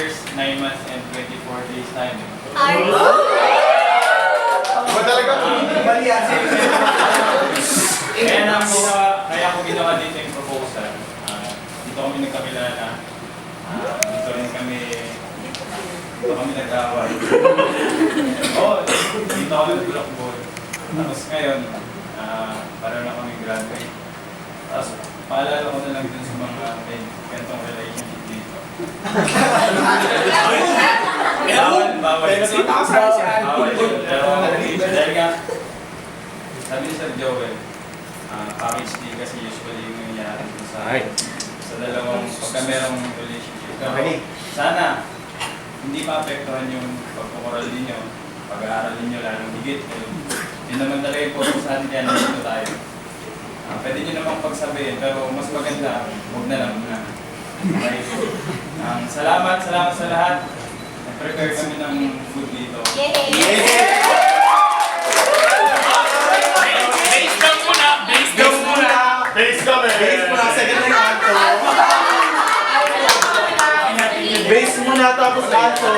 years, 9 months, and 24 days time. Ba talaga? Mali yan. Kaya ko ginawa dito yung proposal. Dito kami nagkakilala. Dito kami nag-away. Dito kami nag-blockboard. Tapos ngayon, para na kami graduate. Tapos paalala ko na lang dun sa mga may gantong relationship dito. Bawal. Pero dahil nga, sabi ni Sir Joel, package D kasi usually yung nangyayari sa dalawang pagka merong relationship. Pero sana hindi maapektuhan yung pagkukural ninyo, pag-aaral ninyo lalong higit. Yun naman talaga yung focus natin kaya nandito tayo. Pwede nyo namang pagsabihin, pero mas maganda, huwag na lang muna. Okay. Salamat sa lahat. Nag-prepare kami ng food dito. Base muna tapos ato.